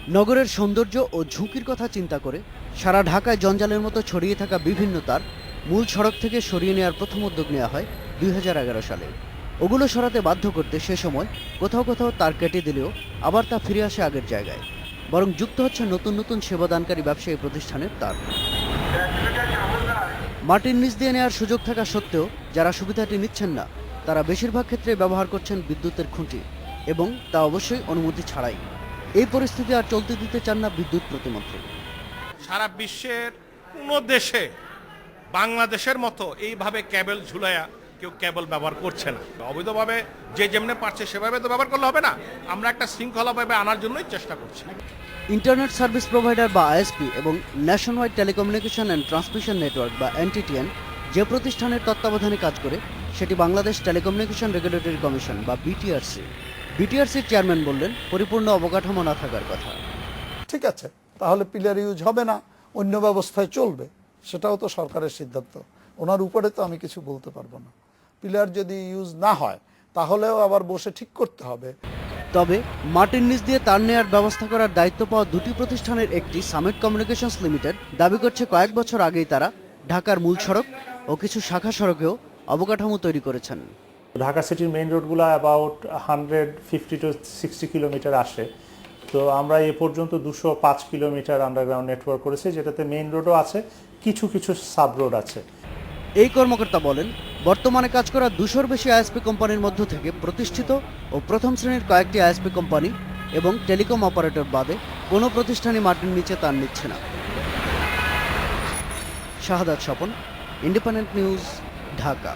নগরের সৌন্দর্য ও ঝুঁকির কথা চিন্তা করে সারা ঢাকায় জঞ্জালের মতো ছড়িয়ে থাকা বিভিন্ন তার মূল সড়ক থেকে সরিয়ে নেওয়ার প্রথম উদ্যোগ নেওয়া হয় 2011 সালে। ওগুলো সরাতে বাধ্য করতে সে সময় কোথাও কোথাও তার কেটে দিলেও আবার তা ফিরে আসে আগের জায়গায়, বরং যুক্ত হচ্ছে নতুন নতুন সেবাদানকারী ব্যবসায়ী প্রতিষ্ঠানের তার। মাটির নিচ দিয়ে নেওয়ার সুযোগ থাকা সত্ত্বেও যারা সুবিধাটি নিচ্ছেন না, তারা বেশিরভাগ ক্ষেত্রে ব্যবহার করছেন বিদ্যুতের খুঁটি, এবং তা অবশ্যই অনুমতি ছাড়াই। এই পরিস্থিতি আর চলতে দিতে চান না বিদ্যুৎ প্রতিমন্ত্রী। সারা বিশ্বের কোনো দেশে বাংলাদেশের মতো এইভাবে ক্যাবেল ঝুলাইয়া কেউ ক্যাবেল ব্যবহার করছে না। অবৈধভাবে যে যেমনি পারছে সেভাবে তো ব্যবহার করলে হবে না। আমরা একটা শৃঙ্খলাভাবে আনার জন্যই চেষ্টা করছি। ইন্টারনেট সার্ভিস প্রোভাইডার বা আইএসপি এবং nation wide telecommunication and transmission network বা এনটিটিএন যে প্রতিষ্ঠানের তত্ত্বাবধানে কাজ করে সেটি বাংলাদেশ টেলিকমিউনিকেশন রেগুলেটরি কমিশন বা বিটিআরসি। বিটিআরসির চেয়ারম্যান বললেন পরিপূর্ণ অবকাঠামো না থাকার কথা। ঠিক আছে, তাহলে পিলার ইউজ হবে না, অন্য ব্যবস্থায় চলবে, সেটাও তো সরকারের সিদ্ধান্ত। ওনার উপরে তো আমি কিছু বলতে পারবো না। পিলার যদি ইউজ না হয় তাহলেও আবার বসে ঠিক করতে হবে। তবে মাটির নিচ দিয়ে তার নেয়ার ব্যবস্থা করার দায়িত্ব পাওয়া দুটি প্রতিষ্ঠানের একটি সামিট কমিউনিকেশনস লিমিটেড দাবি করছে কয়েক বছর আগেই তারা ঢাকার মূল সড়ক ও কিছু শাখা সড়কেও অবকাঠামো তৈরি করেছেন। ঢাকা সিটির মেইন রোডগুলো অ্যাবাউট 150 to 60 কিলোমিটার আসে। তো আমরা এ পর্যন্ত 205 কিলোমিটার আন্ডারগ্রাউন্ড নেটওয়ার্ক করেছি, যেটাতে মেইন রোডও আছে, কিছু কিছু সাব রোড আছে। এই কর্মকর্তা বলেন, বর্তমানে কাজ করা 200-র বেশি আইএসপি কোম্পানির মধ্য থেকে প্রতিষ্ঠিত ও প্রথম শ্রেণীর কয়েকটি আইএসপি কোম্পানি এবং টেলিকম অপারেটর বাদে কোনো প্রতিষ্ঠানই মাটির নিচে তার নিচ্ছে না। শাহাদাত স্বপন, ইন্ডিপেন্ডেন্ট নিউজ, ঢাকা।